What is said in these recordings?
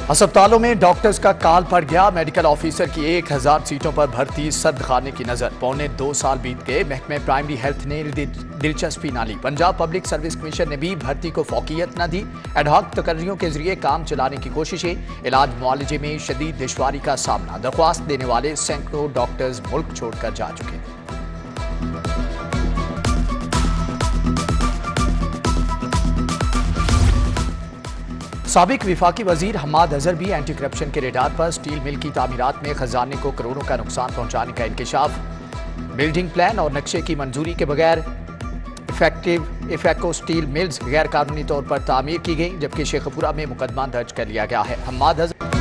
अस्पतालों में डॉक्टर्स का काल पड़ गया। मेडिकल ऑफिसर की 1000 सीटों पर भर्ती सद खाने की नजर। पौने 2 साल बीत गए, महकमे प्राइमरी हेल्थ ने दिलचस्पी न ली। पंजाब पब्लिक सर्विस कमीशन ने भी भर्ती को फौकियत न दी। एडहॉक तकर्रियों के जरिए काम चलाने की कोशिशें। इलाज मुआलजे में शदीद दुश्वारी का सामना। दरख्वास्त देने वाले सैकड़ों डॉक्टर्स मुल्क छोड़कर जा चुके। साबिक विफाकी वजीर हम्माद अजहर भी एंटी करप्शन के रेडार पर। स्टील मिल की तामीरात में खजाने को करोड़ों का नुकसान पहुंचाने का इंकशाफ। बिल्डिंग प्लान और नक्शे की मंजूरी के बगैर इफेको स्टील मिल्स गैर कानूनी तौर पर तामीर की गई, जबकि शेखपुरा में मुकदमा दर्ज कर लिया गया है। हम्माद अजहर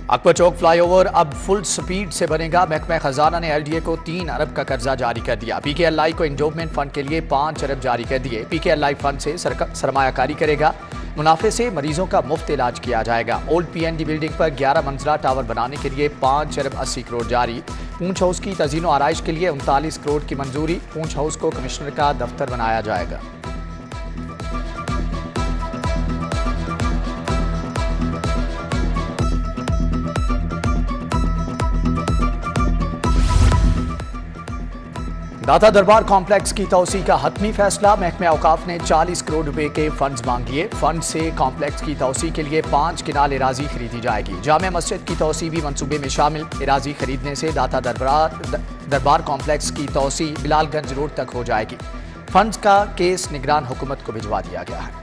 अकबर चौक फ्लाईओवर अब फुल स्पीड से बनेगा। महकमा खजाना ने एलडीए को 3 अरब का कर्जा जारी कर दिया। पीकेएलआई को इंडोवमेंट फंड के लिए 5 अरब जारी कर दिए। पीकेएलआई फंड से सरमायाकारी करेगा। मुनाफे से मरीजों का मुफ्त इलाज किया जाएगा। ओल्ड पीएनडी बिल्डिंग पर 11 मंजिला टावर बनाने के लिए 5 अरब 80 करोड़ जारी। पूंछ हाउस की तज़ीनो आराइश के लिए 39 करोड़ की मंजूरी। पूंछ हाउस को कमिश्नर का दफ्तर बनाया जाएगा। दाता दरबार कॉम्प्लेक्स की तोसी का हतमी फैसला। महकमे औकाफ ने 40 करोड़ रुपए के फंड्स मांगिए। फंड से कॉम्प्लेक्स की तोसी के लिए 5 किनाल इराजी खरीदी जाएगी। जामे मस्जिद की तोसी भी मंसूबे में शामिल। इराजी खरीदने से दाता दरबार कॉम्प्लेक्स की तोसी बिलालगंज रोड तक हो जाएगी। फंड्स का केस निगरान हुकूमत को भिजवा दिया गया है।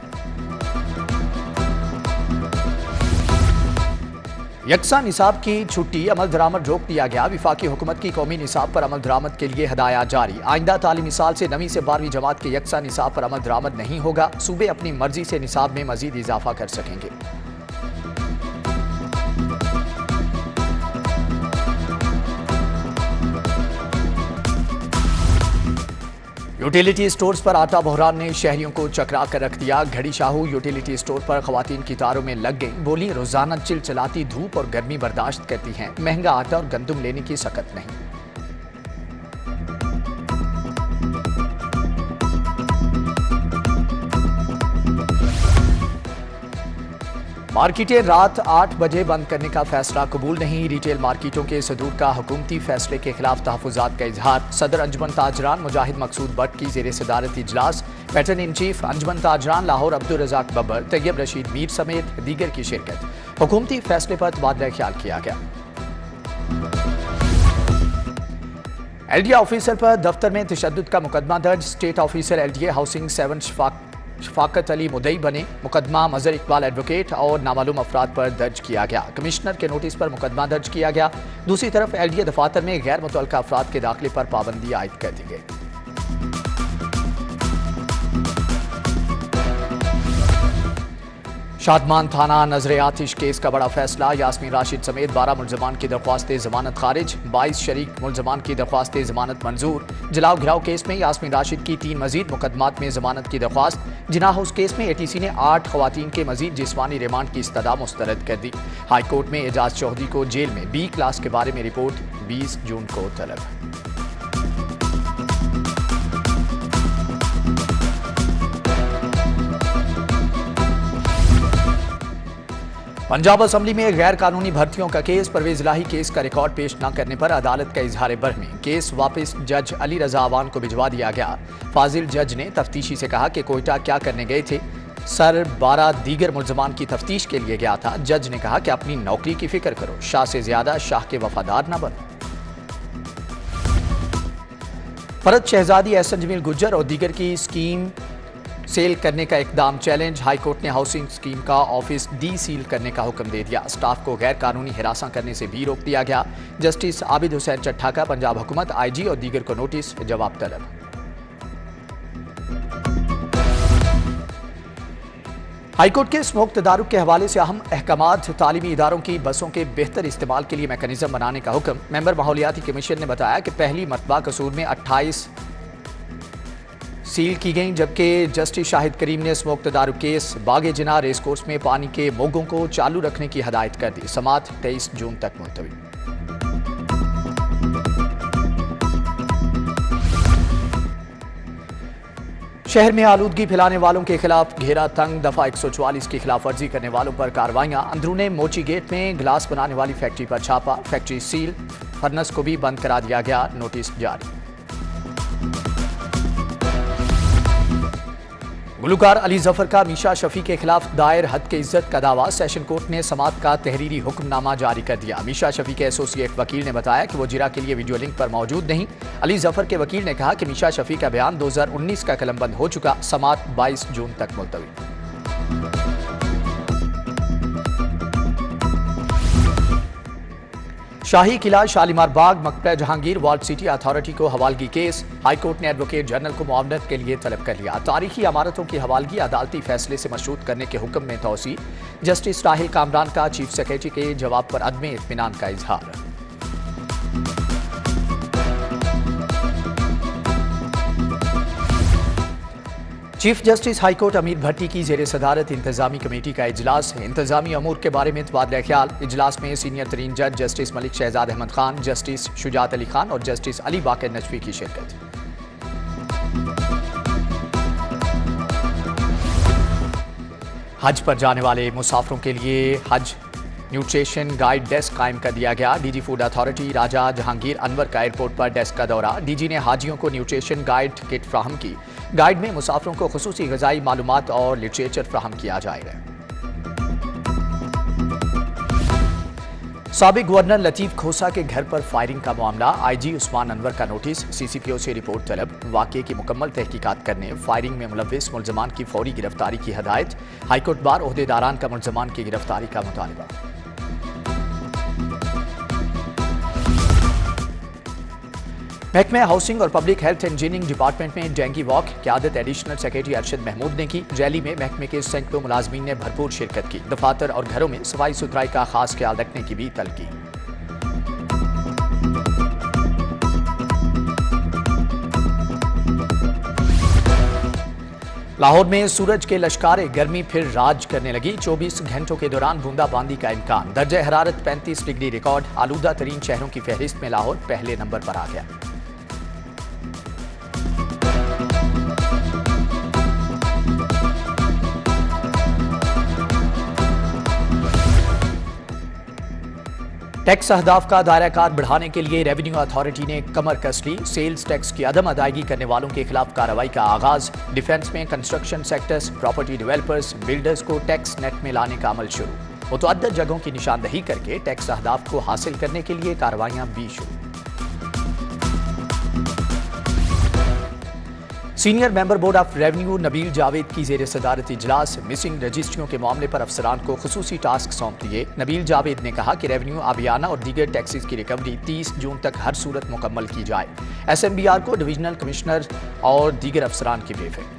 यकसा निसाब की छुट्टी अमल दरामद रोक दिया गया। विफाकी हुकूमत की कौमी निसाब पर अमल दरामद के लिए हदायत जारी। आइंदा तालीमी साल से 9वीं से 12वीं जमात के यकसा निसाब पर अमल दरामद नहीं होगा। सूबे अपनी मर्जी से निसाब में मजीद इजाफा कर सकेंगे। यूटिलिटी स्टोर्स पर आटा बहरान ने शहरियों को चकरा कर रख दिया। घड़ी शाहू यूटिलिटी स्टोर पर खवातीन की तारों में लग गई। बोली रोजाना चिलचिलाती धूप और गर्मी बर्दाश्त करती हैं, महंगा आटा और गंदुम लेने की सकत नहीं। मार्केटें रात 8 बजे बंद करने का फैसला कबूल नहीं। रिटेल मार्केटों के सदूर का हुकूमती फैसले के खिलाफ तहफ़्फ़ुज़ात का इजहार। सदर अंजुमन ताजरान मुजाहिद मकसूद भट्ट की ज़ेर सदारत इजलास। पैटर्न इन चीफ अंजुमन ताजरान लाहौर अब्दुल रज़ाक बब्बर, तैयब रशीद मीर समेत दीगर की शिरकत। हुकूमती फैसले पर तबादला ख्याल किया गया। एलडीए ऑफिसर पर दफ्तर में तशद्दुद का मुकदमा दर्ज। State officer LDA housing 7 Shafaqat Ali मुदई बने। मुकदमा मजहर इकबाल एडवोकेट और नामालूम अफराद पर दर्ज किया गया। कमिश्नर के नोटिस पर मुकदमा दर्ज किया गया। दूसरी तरफ एलडीए दफातर में गैर मुतल्लका अफराद के दाखिले पर पाबंदी आयद कर दी गई। शादमान थाना नजर आतिश केस का बड़ा फैसला। यास्मीन राशिद समेत 12 मुलजमान की दरख्वास्त जमानत खारिज। 22 शरीक मुलजमान की दरख्वास्त जमानत मंजूर। जलाव घिराव केस में यास्मीन राशिद की 3 मजीद मुकदमात में जमानत की दरख्वास्त। जिना हाउस केस में एटीसी ने 8 खवातीन के मजीद जिस्मानी रिमांड की इस्तदा मुस्तरद कर दी। हाईकोर्ट में एजाज चौधरी को जेल में बी क्लास के बारे में रिपोर्ट 20 जून को तलब। पंजाब असम्बली में गैर कानूनी भर्तियों का केस। परवेज इलाही केस का रिकॉर्ड पेश न करने पर अदालत का इजहार बरहमी। केस वापस जज अली रजा अवान को भिजवा दिया गया। फाजिल जज ने तफ्तीशी से कहा कि कोयटा क्या करने गए थे। सर 12 दीगर मुलजमान की तफ्तीश के लिए गया था। जज ने कहा कि अपनी नौकरी की फिक्र करो, शाह से ज्यादा शाह के वफादार न बनो। फरद शहजादी, एहसन जमील गुज्जर और दीगर की स्कीम सेल करने का इकदाम चैलेंज। हाईकोर्ट ने हाउसिंग स्कीम का ऑफिस डी सील करने का हुक्म दे दिया। स्टाफ को गैर कानूनी हिरासा करने से भी रोक दिया गया। जस्टिस आबिद हुसैन चट्ठा का पंजाब हुकूमत, आईजी और दीगर को नोटिस, जवाब तलब। हाईकोर्ट के स्मोक तदारुक के हवाले से अहम अहकामात। तालीमी इदारों की बसों के बेहतर इस्तेमाल के लिए मैकेनिज्म बनाने का हुक्म। मेंबर माहौलियाती कमीशन ने बताया कि पहली मरतबा कसूर में 28 सील की गई, जबकि जस्टिस शाहिद करीम ने स्मोक तदारुक केस बागे जिना रेस कोर्स में पानी के मोगों को चालू रखने की हदायत कर दी। समात 23 जून तक मुलतवी। शहर में आलूदगी फैलाने वालों के खिलाफ घेरा तंग, दफा 144 की खिलाफ वर्जी करने वालों पर कार्रवाइयां। अंदरूने मोची गेट में गिलास बनाने वाली फैक्ट्री पर छापा, फैक्ट्री सील, फर्नस को भी बंद करा दिया गया, नोटिस जारी। गुलकार अली जफर का मीशा शफी के खिलाफ दायर हद के इज्जत का दावा, सेशन कोर्ट ने समात का तहरीरी हुक्मनामा जारी कर दिया। मीशा शफी के एसोसिएट वकील ने बताया कि वो जिरा के लिए वीडियो लिंक पर मौजूद नहीं। अली जफर के वकील ने कहा कि मीशा शफी का बयान 2019 का कलमबंद हो चुका, समात 22 जून तक मुलतवी। शाही किला, शालीमार बाग, मकबरा जहांगीर, वॉल्ड सिटी अथॉरिटी को हवालगी केस। हाईकोर्ट ने एडवोकेट जनरल को मुआवनत के लिए तलब कर लिया। तारीखी इमारतों की हवालगी अदालती फैसले से मशरूत करने के हुक्म में तोसी। जस्टिस राहिल कामरान का चीफ सेक्रेटरी के जवाब पर अदम इत्मीनान का इजहार। चीफ जस्टिस हाईकोर्ट अमीर भट्टी की जेर सदारत इंतजामी कमेटी का इजलास है। इंतजामी अमूर के बारे में तबादला ख्याल। इजलास में सीनियर तरीन जज जस्टिस मलिक शहजाद अहमद खान, जस्टिस शुजात अली खान और जस्टिस अली बाकर नजफी की शिरकत। हज पर जाने वाले मुसाफिरों के लिए हज न्यूट्रिशन गाइड डेस्क कायम कर दिया गया। डीजी फूड अथॉरिटी राजा जहांगीर अनवर का एयरपोर्ट पर डेस्क का दौरा। डीजी ने हाजियों को न्यूट्रिशन गाइड किट फ्राहम की। गाइड में मुसाफिरों को खुसूसी ग़िज़ाई मालूमात और लिटरेचर फ्राहम किया जाएगा। साबिक गवर्नर लतीफ खोसा के घर पर फायरिंग का मामला, आईजी उस्मान अनवर का नोटिस, सीसीपीओ से रिपोर्ट तलब। वाक़े की मुकम्मल तहकीकात करने, फायरिंग में मुलव्विस मुल्ज़मान की फौरी गिरफ्तारी की हदायत। हाईकोर्ट बार ओहदेदारान का मुल्ज़मान की गिरफ्तारी का मुतालबा। महकमे हाउसिंग और पब्लिक हेल्थ इंजीनियरिंग डिपार्टमेंट में डेंगी वॉक, क़यादत एडिशनल सेक्रेटरी अरशद महमूद ने की। रैली में महकमे के सैकड़ों मुलाजमीन ने भरपूर शिरकत की। दफातर और घरों में सफाई सुथराई का खास ख्याल रखने की भी तलकीन। लाहौर में सूरज के लश्कारे गर्मी फिर राज करने लगी। 24 घंटों के दौरान बूंदाबांदी का इम्कान। दर्जा हरारत 35 डिग्री रिकॉर्ड। आलूदा तरीन शहरों की फहरिस्त में लाहौर पहले नंबर पर आ गया। टैक्स अहदाफ का दायरा कार बढ़ाने के लिए रेवेन्यू अथॉरिटी ने कमर कस ली। सेल्स टैक्स की अदम अदायगी करने वालों के खिलाफ कार्रवाई का आगाज। डिफेंस में construction sectors, property developers, builders को टैक्स नेट में लाने का अमल शुरू। मुतअद्दिद जगहों की निशानदही करके टैक्स अहदाफ को हासिल करने के लिए कार्रवाइयां भी शुरू। Senior member board of revenue Nabeel Javed की जेर सदारत इजलास। मिसिंग रजिस्ट्रियों के मामले पर अफसरान को खुसूसी टास्क सौंप दिए। नबील जावेद ने कहा कि रेवेन्यू आबियाना और दीगर टैक्सेस की रिकवरी 30 जून तक हर सूरत मुकम्मल की जाए। SMBR को डिविजनल कमिश्नर और दीगर अफसरान की ब्रीफिंग।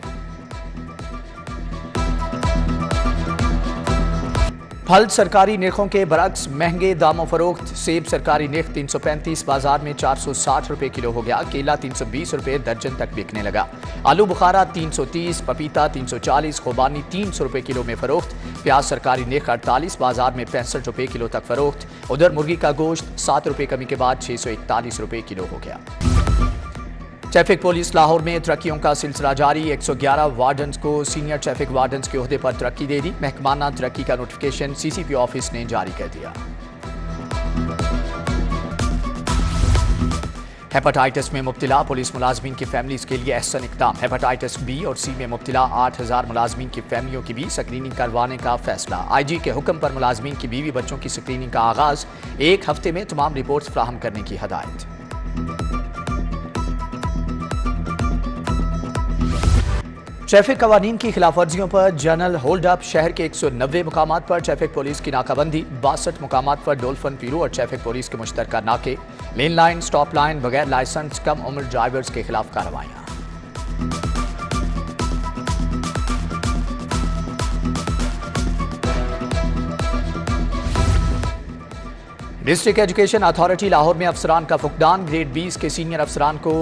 फल सरकारी निर्खों के बरक्स महंगे दामों फरोख्त। सेब सरकारी निर्ख 335, बाजार में 460 रुपए किलो हो गया। केला 320 रुपए दर्जन तक बिकने लगा। आलू बुखारा 330, पपीता 340, खुबानी 300 रुपए किलो में फरोख्त। प्याज सरकारी निर्ख 48, बाजार में 65 रुपए किलो तक फरोख्त। उधर मुर्गी का गोश्त 7 रुपए कमी के बाद 641 रुपए किलो हो गया। ट्रैफिक पुलिस लाहौर में तरक्कियों का सिलसिला जारी। 111 वार्डन्स को सीनियर ट्रैफिक वार्डन्स के ओहदे पर तरक्की दे दी। महकमाना तरक्की का नोटिफिकेशन CCP ऑफिस ने जारी कर दिया। हेपेटाइटिस में मुब्तला पुलिस मुलाजमीन की फैमिलीज के लिए एहसन इकदाम। हेपेटाइटिस B और C में मुब्तला 8000 मुलाजमीन की फैमिलियों की भी स्क्रीनिंग करवाने का फैसला। IG के हुक्म पर मुलाजमीन की बीवी बच्चों की स्क्रीनिंग का आगाज। 1 हफ्ते में तमाम रिपोर्ट्स फ्राहम करने की हदायत। ट्रैफिक कवानीन की खिलाफवर्जियों पर जनरल होल्ड अप। शहर के 190 मुकामात पर ट्रैफिक पुलिस की नाकाबंदी। 62 मुकामात पर डोल्फन पीरू और ट्रैफिक पुलिस के मुश्तरका नाके। लेन लाइन, स्टॉप लाइन, बगैर लाइसेंस कम उम्र ड्राइवर्स के खिलाफ कार्रवाइयां। डिस्ट्रिक्ट एजुकेशन अथॉरिटी लाहौर में अफसरान का फुकदान। ग्रेड 20 के सीनियर अफसरान को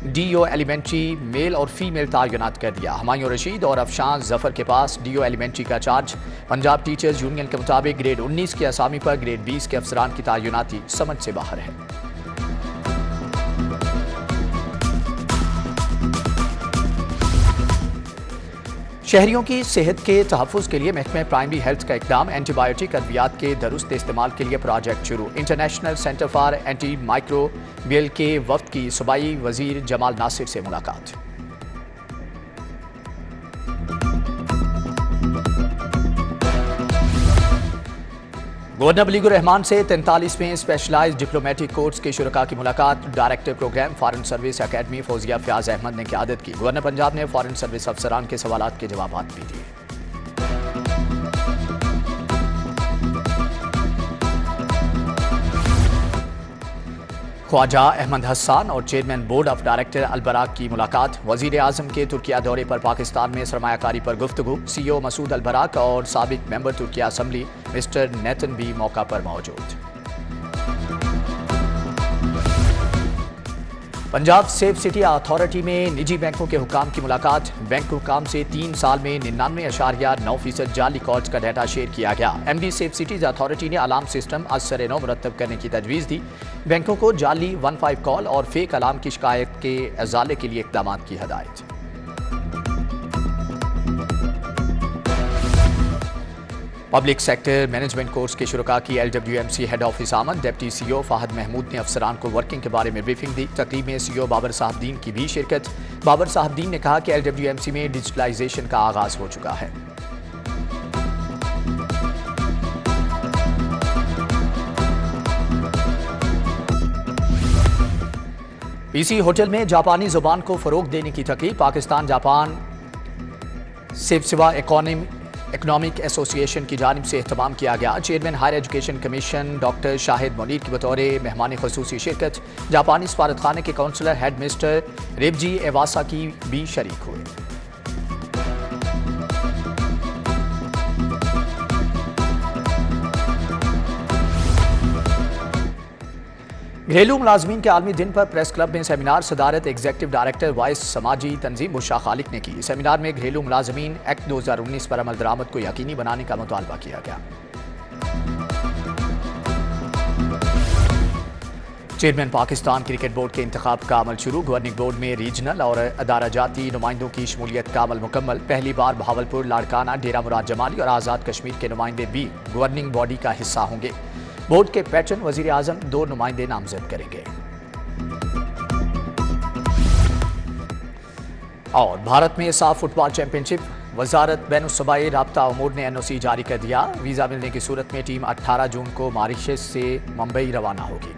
DO एलिमेंट्री मेल और फीमेल तैनात कर दिया। हुमायूं रशीद और अफशान जफर के पास DO एलिमेंट्री का चार्ज। पंजाब टीचर्स यूनियन के मुताबिक ग्रेड 19 के असामी पर ग्रेड 20 के अफसरान की तैनाती समझ से बाहर है। शहरियों की सेहत के तहफ़्फ़ुज़ के लिए महकमे प्राइमरी हेल्थ का इक़दाम। एंटीबायोटिक अद्वियात के दुरुस्त इस्तेमाल के लिए प्रोजेक्ट शुरू। International centre for anti microbial के वफ्द की सूबाई वज़ीर जमाल नासिर से मुलाकात। गवर्नर बलीगुर रहमान से 43वें स्पेशलाइज्ड डिप्लोमेटिक कोर्स के शुरका की मुलाकात। Director programme foreign service academy Fauzia Fayyaz Ahmed ने क़यादत की। गवर्नर पंजाब ने फॉरेन सर्विस अफसरान के सवालात के जवाब भी दिए। ख्वाजा अहमद हसन और चेयरमैन बोर्ड ऑफ डायरेक्टर अलबराक की मुलाकात। वजीर आजम के तुर्किया दौरे पर पाकिस्तान में सरमायाकारी पर गुफ्तगू। CEO मसूद अलबराक और साबिक मेंबर तुर्किया असम्बली मिस्टर नेतन भी मौका पर मौजूद। पंजाब सेफ सिटी अथॉरिटी में निजी बैंकों के हुकाम की मुलाकात। बैंक हुकाम से 3 साल में 99.9% जाली कॉल्स का डाटा शेयर किया गया। MD सेफ सिटीज अथॉरिटी ने अलार्म सिस्टम असर-ए-नौ मुरतब करने की तजवीज़ दी। बैंकों को जाली 15 कॉल और फेक अलार्म की शिकायत के अजाले के लिए इक़दाम की हदायत। पब्लिक सेक्टर मैनेजमेंट कोर्स के शुरुका की LWMC हेड ऑफिस आमद। डिप्टी CEO फाहद महमूद ने अफसरान को वर्किंग के बारे में ब्रीफिंग दी। तकरीब में CEO बाबर साहबदीन की भी शिरकत। बाबर साहबदीन ने कहा कि LWMC में डिजिटलाइजेशन का आगाज हो चुका है। PC होटल में जापानी जुबान को फरोग देने की तकरीब। पाकिस्तान जापान सिवा इकोनॉमिक एसोसिएशन की जानिब से एहतमाम किया गया। Chairman higher education commission doctor Shahid Munir की बतौर मेहमान खसूसी शिरकत। जापानी सफारतखाने के काउंसलर हेड मिस्टर रिबजी एवासा की भी शरीक हुए। घरेलू मुलाजमीन के आलमी दिन पर प्रेस क्लब में सेमिनार। सदारत एग्जीक्यूटिव डायरेक्टर वाइस समाजी तंजीम बुशरा खालिक ने की। सेमिनार में घरेलू मुलाजमीन एक्ट 2019 पर अमल दरामद को यकीनी बनाने का मुतालबा किया गया। चेयरमैन पाकिस्तान क्रिकेट बोर्ड के इंतखाब का अमल शुरू। गवर्निंग बोर्ड में रीजनल और अदारा-जाती नुमाइंदों की शमूलियत का अमल मुकम्मल। पहली बार बहावलपुर, लाड़काना, डेरा मुराद जमाली और आज़ाद कश्मीर के नुमाइंदे भी गवर्निंग बॉडी का हिस्सा होंगे। बोर्ड के पैटर्न वजीर आजम 2 नुमाइंदे नामजद करेंगे। और भारत में साफ फुटबॉल चैंपियनशिप। वजारत बैनुस्सूबाई राब्ता उमूर ने NOC जारी कर दिया। वीजा मिलने की सूरत में टीम 18 जून को मॉरिशस से मुंबई रवाना होगी।